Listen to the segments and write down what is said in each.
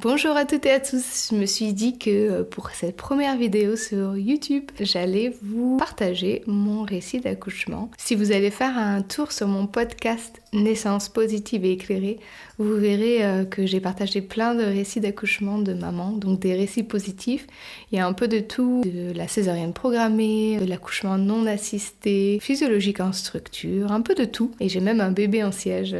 Bonjour à toutes et à tous, je me suis dit que pour cette première vidéo sur YouTube, j'allais vous partager mon récit d'accouchement. Si vous allez faire un tour sur mon podcast Naissance positive et éclairée, vous verrez que j'ai partagé plein de récits d'accouchement de maman, donc des récits positifs. Il y a un peu de tout, de la césarienne programmée, de l'accouchement non assisté, physiologique en structure, un peu de tout. Et j'ai même un bébé en siège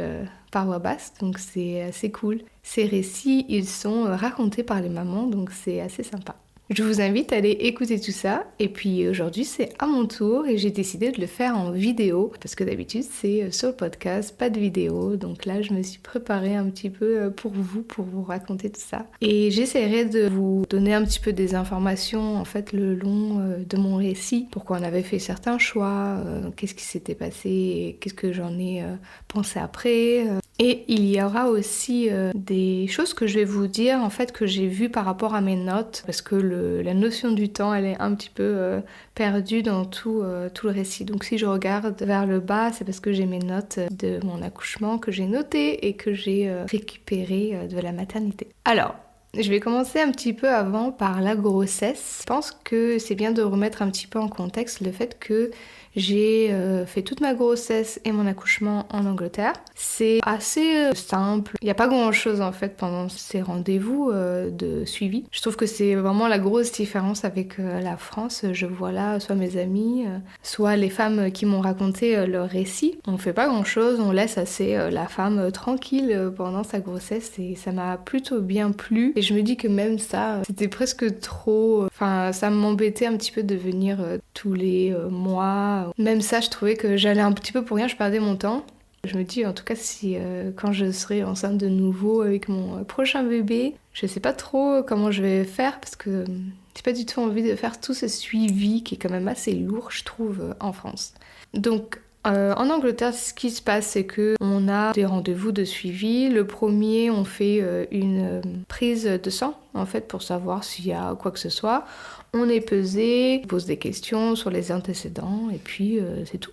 par voix basse, donc c'est assez cool. Ces récits, ils sont racontés par les mamans, donc c'est assez sympa. Je vous invite à aller écouter tout ça, et puis aujourd'hui c'est à mon tour et j'ai décidé de le faire en vidéo, parce que d'habitude c'est sur le podcast, pas de vidéo, donc là je me suis préparée un petit peu pour vous raconter tout ça. Et j'essaierai de vous donner un petit peu des informations en fait le long de mon récit, pourquoi on avait fait certains choix, qu'est-ce qui s'était passé, qu'est-ce que j'en ai pensé après. Et il y aura aussi des choses que je vais vous dire en fait que j'ai vues par rapport à mes notes parce que la notion du temps elle est un petit peu perdue dans tout le récit. Donc si je regarde vers le bas, c'est parce que j'ai mes notes de mon accouchement que j'ai notées et que j'ai récupérées de la maternité. Alors, je vais commencer un petit peu avant par la grossesse. Je pense que c'est bien de remettre un petit peu en contexte le fait que j'ai fait toute ma grossesse et mon accouchement en Angleterre. C'est assez simple. Il n'y a pas grand-chose en fait pendant ces rendez-vous de suivi. Je trouve que c'est vraiment la grosse différence avec la France. Je vois là soit mes amis, soit les femmes qui m'ont raconté leur récit. On fait pas grand-chose, on laisse assez la femme tranquille pendant sa grossesse et ça m'a plutôt bien plu. Et je me dis que même ça, c'était presque trop... Enfin, ça m'embêtait un petit peu de venir tous les mois. Même ça, je trouvais que j'allais un petit peu pour rien, je perdais mon temps. Je me dis, en tout cas, si quand je serai enceinte de nouveau avec mon prochain bébé, je sais pas trop comment je vais faire parce que j'ai pas du tout envie de faire tout ce suivi qui est quand même assez lourd, je trouve, en France. Donc, en Angleterre, ce qui se passe, c'est que on a des rendez-vous de suivi. Le premier, on fait une prise de sang, en fait, pour savoir s'il y a quoi que ce soit. On est pesé, on pose des questions sur les antécédents, et puis c'est tout.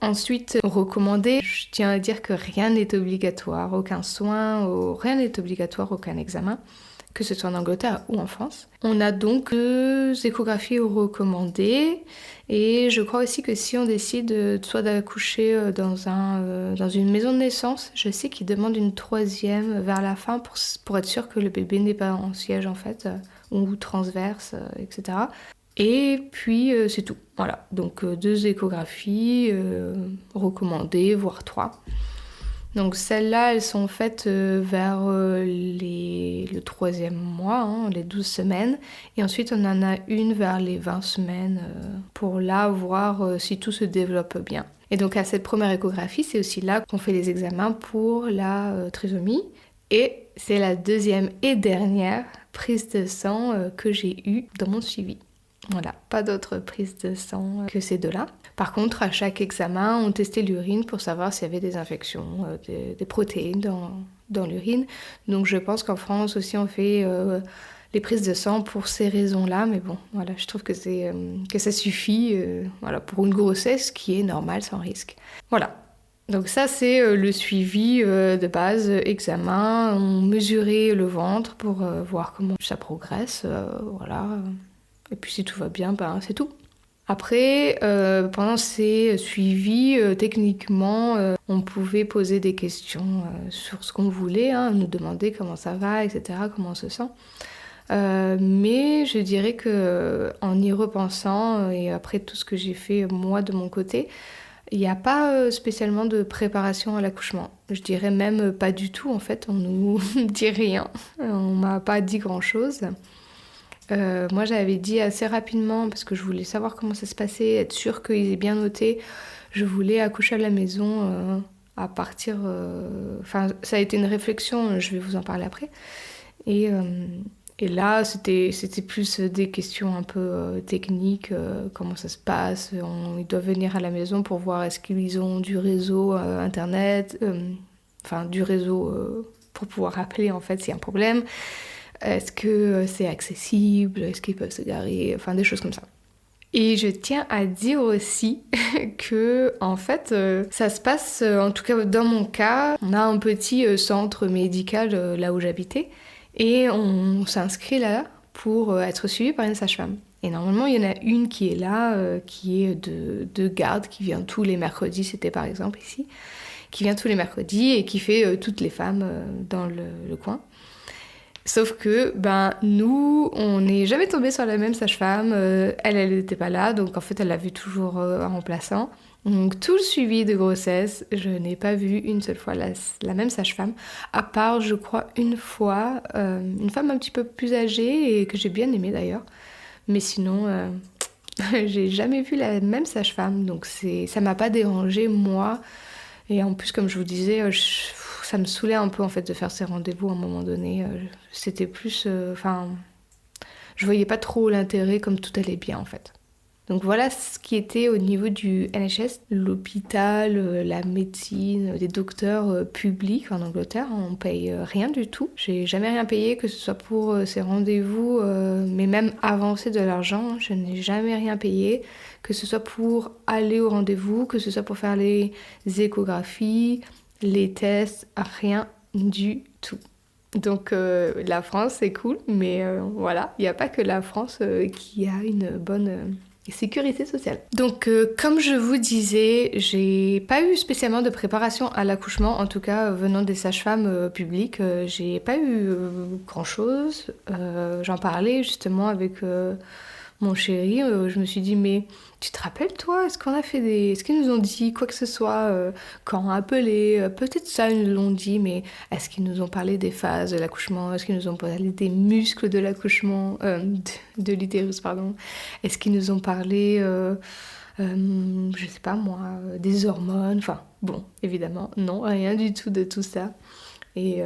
Ensuite, recommandé, je tiens à dire que rien n'est obligatoire, aucun soin, rien n'est obligatoire, aucun examen, que ce soit en Angleterre ou en France. On a donc 2 échographies recommandées et je crois aussi que si on décide soit d'accoucher dans une maison de naissance, je sais qu'ils demandent une 3e vers la fin pour être sûr que le bébé n'est pas en siège en fait, ou transverse, etc. Et puis c'est tout. Voilà, donc 2 échographies recommandées, voire 3. Donc celles-là, elles sont faites vers le 3e mois, les 12 semaines. Et ensuite, on en a une vers les 20 semaines pour là voir si tout se développe bien. Et donc à cette première échographie, c'est aussi là qu'on fait les examens pour la trisomie. Et c'est la 2e et dernière prise de sang que j'ai eue dans mon suivi. Voilà, pas d'autres prises de sang que ces 2-là. Par contre, à chaque examen, on testait l'urine pour savoir s'il y avait des infections, des protéines dans l'urine. Donc je pense qu'en France aussi, on fait les prises de sang pour ces raisons-là. Mais bon, voilà, je trouve que ça suffit voilà, pour une grossesse qui est normale, sans risque. Voilà. Donc ça, c'est le suivi de base, examen. On mesurait le ventre pour voir comment ça progresse. Voilà. Et puis si tout va bien, ben, c'est tout. Après, pendant ces suivis, techniquement, on pouvait poser des questions sur ce qu'on voulait, nous demander comment ça va, etc., comment on se sent. Mais je dirais que en y repensant et après tout ce que j'ai fait moi de mon côté, il n'y a pas spécialement de préparation à l'accouchement. Je dirais même pas du tout en fait, on nous dit rien, on m'a pas dit grand-chose. Moi j'avais dit assez rapidement parce que je voulais savoir comment ça se passait, être sûre qu'ils aient bien noté. Je voulais accoucher à la maison à partir... Enfin ça a été une réflexion, je vais vous en parler après. Et là c'était plus des questions un peu techniques, comment ça se passe. Ils doivent venir à la maison pour voir est-ce qu'ils ont du réseau internet, enfin du réseau pour pouvoir appeler en fait s'il y a un problème. Est-ce que c'est accessible? Est-ce qu'ils peuvent se garer? Enfin, des choses comme ça. Et je tiens à dire aussi que, en fait, ça se passe, en tout cas dans mon cas, on a un petit centre médical là où j'habitais. Et on s'inscrit là pour être suivi par une sage-femme. Et normalement, il y en a une qui est là, qui est de garde, qui vient tous les mercredis, c'était par exemple ici, qui vient tous les mercredis et qui fait toutes les femmes dans le coin. Sauf que, nous, on n'est jamais tombé sur la même sage-femme. Elle n'était pas là, donc en fait, elle l'a vu toujours en remplaçant. Donc tout le suivi de grossesse, je n'ai pas vu une seule fois la même sage-femme, à part, je crois, une fois, une femme un petit peu plus âgée et que j'ai bien aimée d'ailleurs. Mais sinon, j'ai jamais vu la même sage-femme, donc ça m'a pas dérangée, moi. Et en plus, comme je vous disais, ça me saoulait un peu en fait de faire ces rendez-vous à un moment donné. C'était plus, je voyais pas trop l'intérêt comme tout allait bien en fait. Donc voilà ce qui était au niveau du NHS, l'hôpital, la médecine, les docteurs publics en Angleterre, on paye rien du tout. J'ai jamais rien payé, que ce soit pour ces rendez-vous, mais même avancer de l'argent, je n'ai jamais rien payé, que ce soit pour aller au rendez-vous, que ce soit pour faire les échographies, les tests, rien du tout. Donc la France c'est cool, mais voilà, il n'y a pas que la France qui a une bonne sécurité sociale. Donc, comme je vous disais, j'ai pas eu spécialement de préparation à l'accouchement, en tout cas venant des sages-femmes publiques. J'ai pas eu grand-chose. J'en parlais justement avec mon chéri. Je me suis dit, mais tu te rappelles toi, est-ce qu'ils nous ont dit quoi que ce soit quand appelé? Peut-être ça, ils nous l'ont dit, mais est-ce qu'ils nous ont parlé des phases de l'accouchement? Est-ce qu'ils nous ont parlé des muscles de l'accouchement, de l'utérus, pardon? Est-ce qu'ils nous ont parlé, je sais pas moi, des hormones? Enfin, bon, évidemment, non, rien du tout de tout ça. Et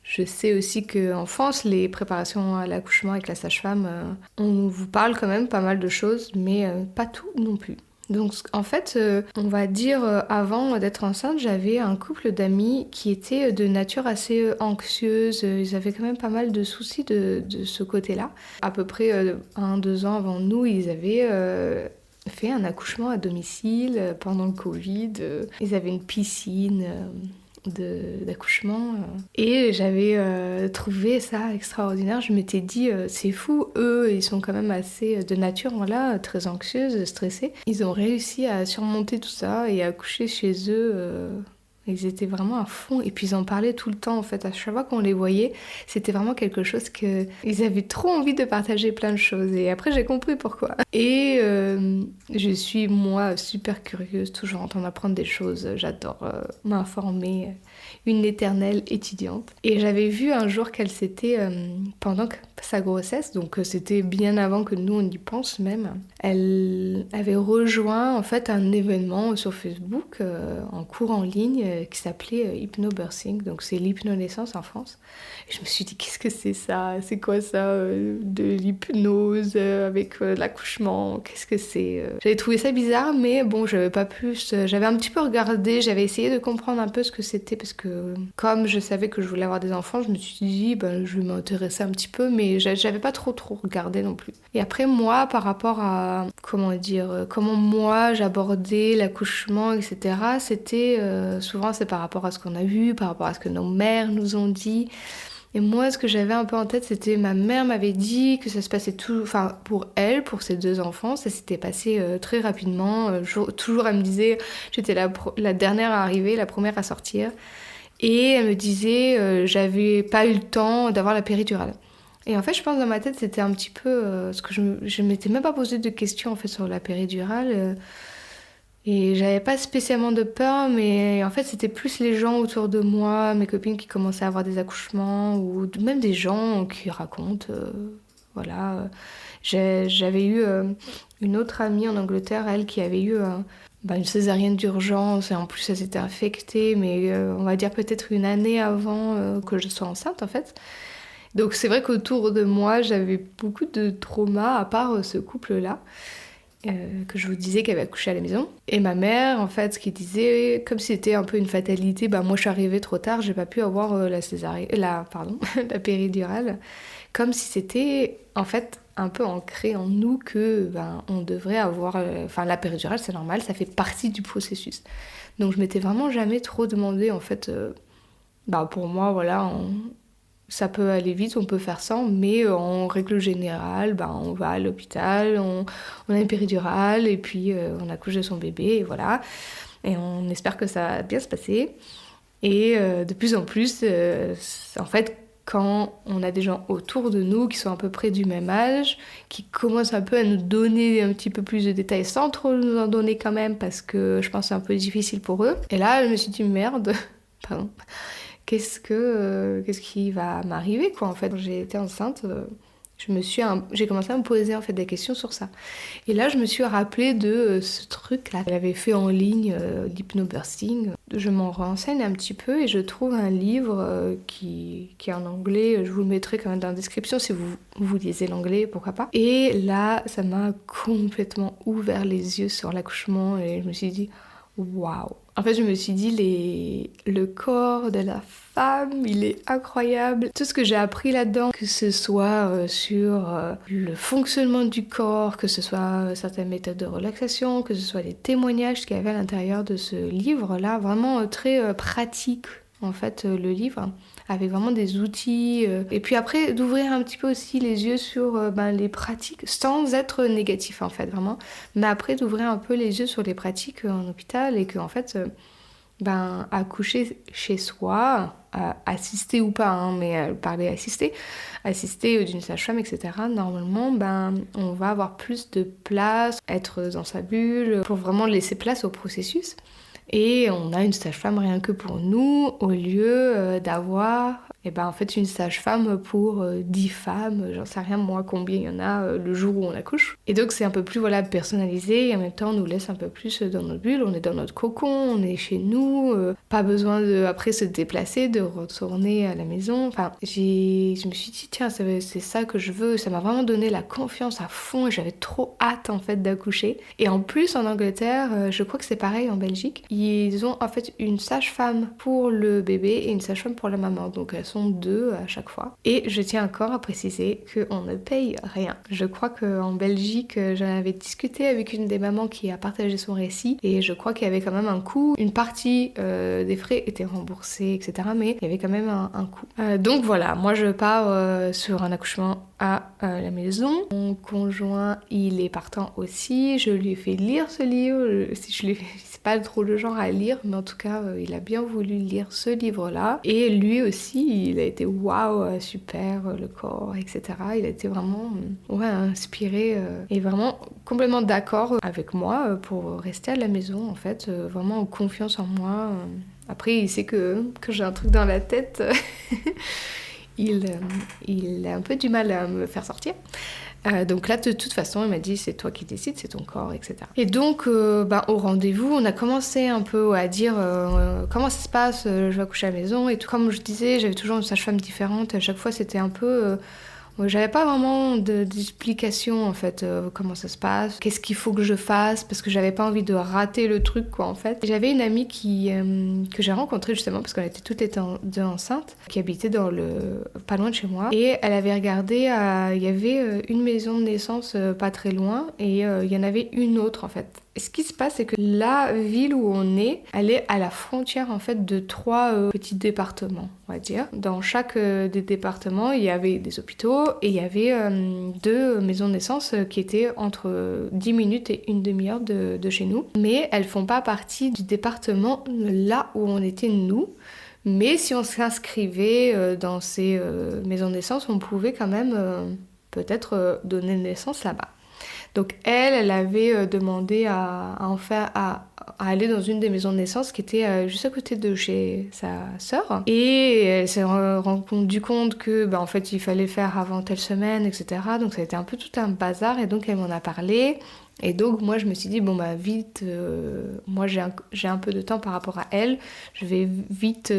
je sais aussi qu'en France, les préparations à l'accouchement avec la sage-femme, on vous parle quand même pas mal de choses, mais pas tout non plus. Donc en fait, on va dire avant d'être enceinte, j'avais un couple d'amis qui étaient de nature assez anxieuse. Ils avaient quand même pas mal de soucis de ce côté-là. À peu près 1-2 ans avant nous, ils avaient fait un accouchement à domicile pendant le Covid. Ils avaient une piscine d'accouchement. Et j'avais trouvé ça extraordinaire. Je m'étais dit, c'est fou, eux, ils sont quand même assez de nature, voilà, très anxieuses, stressés. Ils ont réussi à surmonter tout ça et à accoucher chez eux. Ils étaient vraiment à fond et puis ils en parlaient tout le temps en fait. À chaque fois qu'on les voyait, c'était vraiment quelque chose que ils avaient trop envie de partager plein de choses et après j'ai compris pourquoi. Et je suis moi super curieuse, toujours en train d'apprendre des choses. J'adore m'informer, une éternelle étudiante. Et j'avais vu un jour qu'elle s'était pendant sa grossesse, donc c'était bien avant que nous on y pense même. Elle avait rejoint en fait un événement sur Facebook en cours en ligne qui s'appelait hypnobirthing, donc c'est l'hypnonaissance en France. Et je me suis dit qu'est-ce que c'est ça? C'est quoi ça de l'hypnose avec l'accouchement? Qu'est-ce que c'est? J'avais trouvé ça bizarre, mais bon, j'avais pas plus. J'avais un petit peu regardé, j'avais essayé de comprendre un peu ce que c'était parce que comme je savais que je voulais avoir des enfants, je me suis dit je vais m'intéresser un petit peu, mais j'avais pas trop regardé non plus. Et après moi, par rapport à comment moi j'abordais l'accouchement, etc. C'était souvent c'est par rapport à ce qu'on a vu, par rapport à ce que nos mères nous ont dit. Et moi, ce que j'avais un peu en tête, c'était ma mère m'avait dit que ça se passait tout, enfin pour elle, pour ses 2 enfants, ça s'était passé très rapidement. Toujours, elle me disait, j'étais la dernière à arriver, la première à sortir, et elle me disait, j'avais pas eu le temps d'avoir la péridurale. Et en fait, je pense dans ma tête, c'était un petit peu ce que je m'étais même pas posé de questions en fait sur la péridurale. Et j'avais pas spécialement de peur, mais en fait, c'était plus les gens autour de moi, mes copines qui commençaient à avoir des accouchements, ou même des gens qui racontent. Voilà. J'avais eu une autre amie en Angleterre, elle, qui avait eu une césarienne d'urgence, et en plus, elle s'était infectée, mais on va dire peut-être une année avant que je sois enceinte, en fait. Donc c'est vrai qu'autour de moi, j'avais beaucoup de traumas, à part ce couple-là. Que je vous disais qu'elle avait accouché à la maison. Et ma mère, en fait, ce qui disait, comme si c'était un peu une fatalité, moi je suis arrivée trop tard, j'ai pas pu avoir la péridurale, comme si c'était en fait un peu ancré en nous que on devrait avoir, la péridurale c'est normal, ça fait partie du processus. Donc je m'étais vraiment jamais trop demandé en fait, pour moi voilà, Ça peut aller vite, on peut faire sans, mais en règle générale, on va à l'hôpital, on a une péridurale et puis on accouche de son bébé et voilà. Et on espère que ça va bien se passer. Et de plus en plus, en fait, quand on a des gens autour de nous qui sont à peu près du même âge, qui commencent un peu à nous donner un petit peu plus de détails sans trop nous en donner quand même, parce que je pense que c'est un peu difficile pour eux. Et là, je me suis dit, merde, pardon. Qu'est-ce qui va m'arriver quoi en fait. Quand j'ai été enceinte, j'ai commencé à me poser en fait des questions sur ça. Et là, je me suis rappelée de ce truc là qu'elle avait fait en ligne, l'hypnobirthing. Je m'en renseigne un petit peu et je trouve un livre qui est en anglais. Je vous le mettrai quand même dans la description si vous lisez l'anglais, pourquoi pas. Et là, ça m'a complètement ouvert les yeux sur l'accouchement et je me suis dit waouh. En fait, je me suis dit, le corps de la femme, il est incroyable. Tout ce que j'ai appris là-dedans, que ce soit sur le fonctionnement du corps, que ce soit certaines méthodes de relaxation, que ce soit les témoignages qu'il y avait à l'intérieur de ce livre-là, vraiment très pratique, en fait, le livre, avec vraiment des outils. Et puis après, d'ouvrir un petit peu aussi les yeux sur les pratiques, sans être négatif, en fait, vraiment. Mais après, d'ouvrir un peu les yeux sur les pratiques en hôpital et qu'en fait... accoucher chez soi, assister ou pas, hein, mais parler assister d'une sage-femme, etc. Normalement, on va avoir plus de place, être dans sa bulle, pour vraiment laisser place au processus. Et on a une sage-femme rien que pour nous, au lieu d'avoir en fait une sage-femme pour 10 femmes, j'en sais rien moi combien il y en a le jour où on accouche. Et donc c'est un peu plus personnalisé et en même temps on nous laisse un peu plus dans notre bulle, on est dans notre cocon, on est chez nous, pas besoin de après se déplacer, de retourner à la maison. Enfin, je me suis dit tiens c'est ça que je veux, ça m'a vraiment donné la confiance à fond et j'avais trop hâte en fait d'accoucher. Et en plus en Angleterre, je crois que c'est pareil en Belgique, ils ont en fait une sage-femme pour le bébé et une sage-femme pour la maman, donc elles sont 2 à chaque fois. Et je tiens encore à préciser qu'on ne paye rien. Je crois qu'en Belgique, j'en avais discuté avec une des mamans qui a partagé son récit et je crois qu'il y avait quand même un coût. Une partie des frais était remboursée, etc. Mais il y avait quand même un coût. Donc voilà, moi je pars sur un accouchement à la maison. Mon conjoint, il est partant aussi. Je lui ai fait lire ce livre. C'est pas trop le genre à lire, mais en tout cas, il a bien voulu lire ce livre-là. Et lui aussi, il a été waouh, super, le corps, etc. Il a été vraiment inspiré et vraiment complètement d'accord avec moi pour rester à la maison, en fait, vraiment en confiance en moi. Après, il sait que j'ai un truc dans la tête. Il a un peu du mal à me faire sortir. Donc là, de toute façon, il m'a dit c'est toi qui décides, c'est ton corps, etc. Et donc, au rendez-vous, on a commencé un peu à dire comment ça se passe, je vais accoucher à la maison et tout. Comme je disais, j'avais toujours une sage-femme différente. À chaque fois, c'était un peu... j'avais pas vraiment d'explication en fait, comment ça se passe, qu'est-ce qu'il faut que je fasse, parce que j'avais pas envie de rater le truc quoi en fait. J'avais une amie que j'ai rencontrée justement parce qu'on était toutes les deux enceintes, qui habitait pas loin de chez moi, et elle avait regardé, il y avait une maison de naissance pas très loin, et il y en avait une autre en fait. Et ce qui se passe, c'est que la ville où on est, elle est à la frontière en fait de 3 petits départements, on va dire. Dans chaque des départements, il y avait des hôpitaux et il y avait 2 maisons de naissance qui étaient entre 10 minutes et une demi-heure de chez nous. Mais elles font pas partie du département là où on était nous. Mais si on s'inscrivait dans ces maisons de naissance, on pouvait quand même peut-être donner naissance là-bas. Donc elle avait demandé à aller dans une des maisons de naissance qui était juste à côté de chez sa sœur. Et elle s'est rendu compte que en fait il fallait faire avant telle semaine, etc. Donc ça a été un peu tout un bazar et donc elle m'en a parlé. Et donc moi je me suis dit vite, moi j'ai un peu de temps par rapport à elle, je vais vite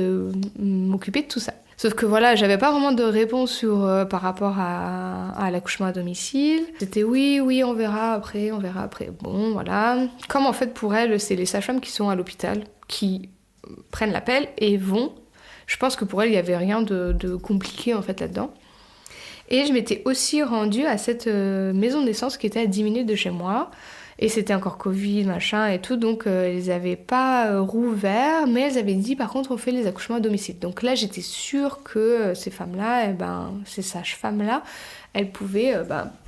m'occuper de tout ça. Sauf que voilà, j'avais pas vraiment de réponse par rapport à l'accouchement à domicile. C'était oui, on verra après. Bon, voilà. Comme en fait pour elle, c'est les sages-femmes qui sont à l'hôpital, qui prennent l'appel et vont. Je pense que pour elle, il y avait rien de compliqué en fait là-dedans. Et je m'étais aussi rendue à cette maison de naissance qui était à 10 minutes de chez moi. Et c'était encore Covid, machin et tout, donc ils n'avaient pas rouvert, mais elles avaient dit par contre on fait les accouchements à domicile. Donc là j'étais sûre que ces femmes-là, ces sages-femmes-là, elles pouvaient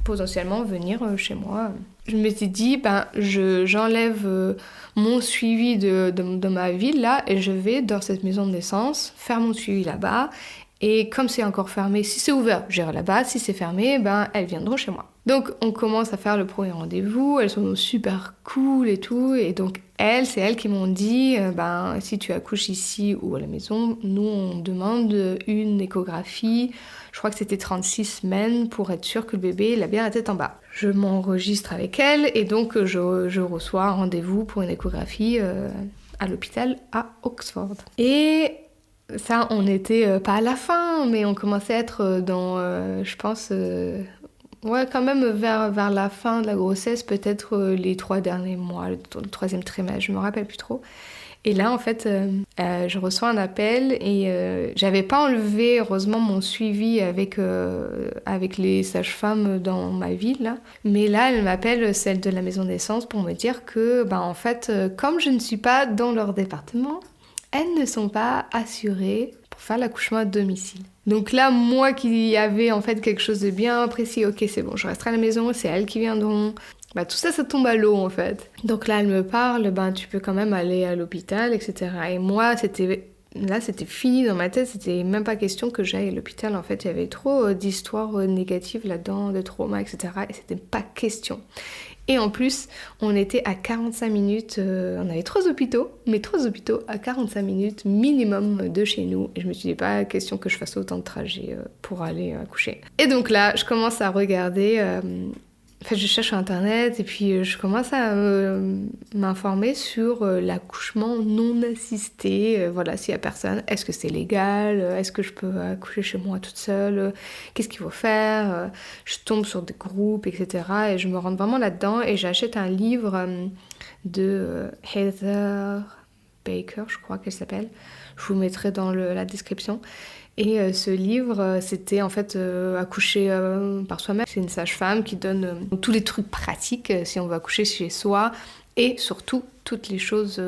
potentiellement venir chez moi. Je m'étais dit, j'enlève mon suivi de ma ville là et je vais dans cette maison de naissance faire mon suivi là-bas. Et comme c'est encore fermé, si c'est ouvert, j'irai là-bas. Si c'est fermé, elles viendront chez moi. Donc on commence à faire le premier rendez-vous. Elles sont super cool et tout. Et donc c'est elles qui m'ont dit, si tu accouches ici ou à la maison, nous on demande une échographie. Je crois que c'était 36 semaines pour être sûr que le bébé il a bien la tête en bas. Je m'enregistre avec elle et donc je reçois un rendez-vous pour une échographie à l'hôpital à Oxford. Et ça, on n'était pas à la fin, mais on commençait à être dans, je pense, quand même vers la fin de la grossesse, peut-être les 3 derniers mois, le 3e trimestre, je me rappelle plus trop. Et là, en fait, je reçois un appel et j'avais pas enlevé, heureusement, mon suivi avec les sages-femmes dans ma ville, là. Mais là, elle m'appelle, celle de la maison de naissance, pour me dire que, en fait, comme je ne suis pas dans leur département, elles ne sont pas assurées pour faire l'accouchement à domicile. Donc là, moi qui avais en fait quelque chose de bien précis, ok c'est bon, je resterai à la maison, c'est elles qui viendront. Tout ça, ça tombe à l'eau en fait. Donc là, elle me parle, tu peux quand même aller à l'hôpital, etc. Et moi, c'était fini dans ma tête, c'était même pas question que j'aille à l'hôpital. En fait, il y avait trop d'histoires négatives là-dedans, de traumas, etc. Et c'était pas question. Et en plus, on était à 45 minutes, on avait 3 hôpitaux, mais 3 hôpitaux à 45 minutes minimum de chez nous. Et je me suis dit, pas question que je fasse autant de trajet pour aller accoucher. Et donc là, je commence à regarder, je cherche sur internet et puis je commence à m'informer sur l'accouchement non assisté. S'il y a personne, est-ce que c'est légal? Est-ce que je peux accoucher chez moi toute seule? Qu'est-ce qu'il faut faire? Je tombe sur des groupes, etc. Et je me rends vraiment là-dedans et j'achète un livre de Heather Baker, je crois qu'elle s'appelle. Je vous mettrai dans la description. Et ce livre, c'était en fait accoucher par soi-même. C'est une sage-femme qui donne tous les trucs pratiques si on veut accoucher chez soi et surtout toutes les choses,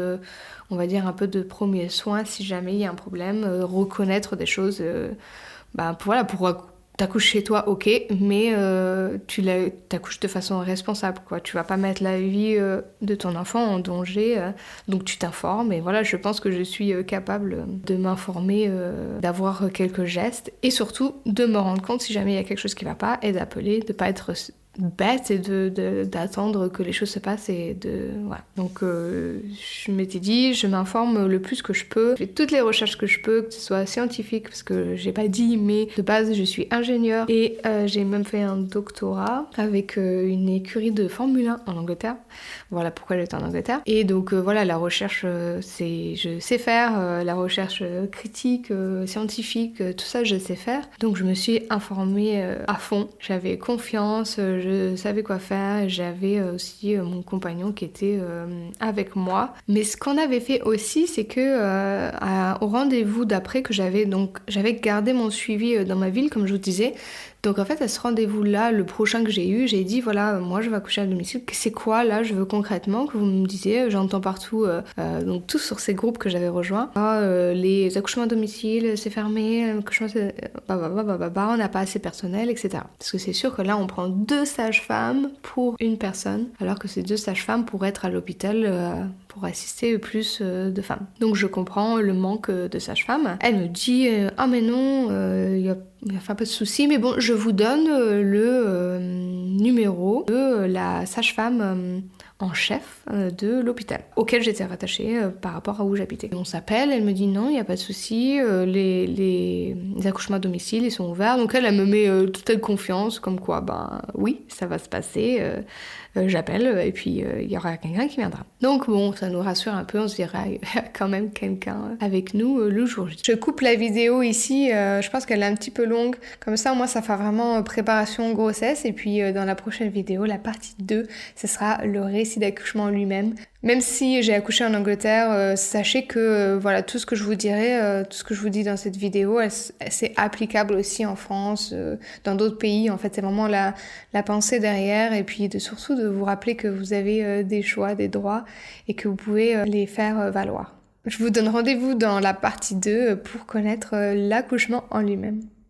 on va dire un peu de premiers soins si jamais il y a un problème, reconnaître des choses pour t'accouches chez toi, ok, mais tu t'accouches de façon responsable, quoi. Tu vas pas mettre la vie de ton enfant en danger, donc tu t'informes. Et voilà, je pense que je suis capable de m'informer, d'avoir quelques gestes et surtout de me rendre compte si jamais il y a quelque chose qui va pas et d'appeler, de pas être bête et d'attendre que les choses se passent et voilà. Donc je m'étais dit, je m'informe le plus que je peux, je fais toutes les recherches que je peux, que ce soit scientifique, parce que j'ai pas dit, mais de base je suis ingénieure et j'ai même fait un doctorat avec une écurie de Formule 1 en Angleterre. Voilà pourquoi j'étais en Angleterre. Et donc la recherche, je sais faire, la recherche critique, scientifique, tout ça je sais faire. Donc je me suis informée à fond, j'avais confiance, je savais quoi faire, j'avais aussi mon compagnon qui était avec moi. Mais ce qu'on avait fait aussi, c'est que au rendez-vous d'après que j'avais gardé mon suivi dans ma ville, comme je vous disais. Donc en fait, à ce rendez-vous-là, le prochain que j'ai eu, j'ai dit voilà, moi je vais accoucher à domicile. C'est quoi là, je veux concrètement que vous me disiez. J'entends partout, donc tous sur ces groupes que j'avais rejoints. Les accouchements à domicile, c'est fermé, l'accouchement, on n'a pas assez de personnel, etc. Parce que c'est sûr que là, on prend 2 sages-femmes pour une personne, alors que ces 2 sages-femmes pourraient être à l'hôpital pour assister plus de femmes. Donc je comprends le manque de sages-femmes. Elle me dit ah mais non, il y a pas de souci, mais bon, je vous donne le numéro de la sage-femme en chef de l'hôpital auquel j'étais rattachée par rapport à où j'habitais. On s'appelle, elle me dit non, il n'y a pas de souci, les accouchements à domicile, ils sont ouverts. Donc elle me met totale confiance, comme quoi, oui, ça va se passer. J'appelle et puis il y aura quelqu'un qui viendra. Donc bon, ça nous rassure un peu, on se dira il y a quand même quelqu'un avec nous le jour J. Je coupe la vidéo ici, je pense qu'elle est un petit peu longue, comme ça moi ça fait vraiment préparation grossesse et puis dans la prochaine vidéo, la partie 2, ce sera le récit récit d'accouchement lui-même. Même si j'ai accouché en Angleterre, sachez que voilà, tout ce que je vous dirai, tout ce que je vous dis dans cette vidéo, c'est applicable aussi en France, dans d'autres pays. En fait, c'est vraiment la pensée derrière et puis surtout de vous rappeler que vous avez des choix, des droits et que vous pouvez les faire valoir. Je vous donne rendez-vous dans la partie 2 pour connaître l'accouchement en lui-même.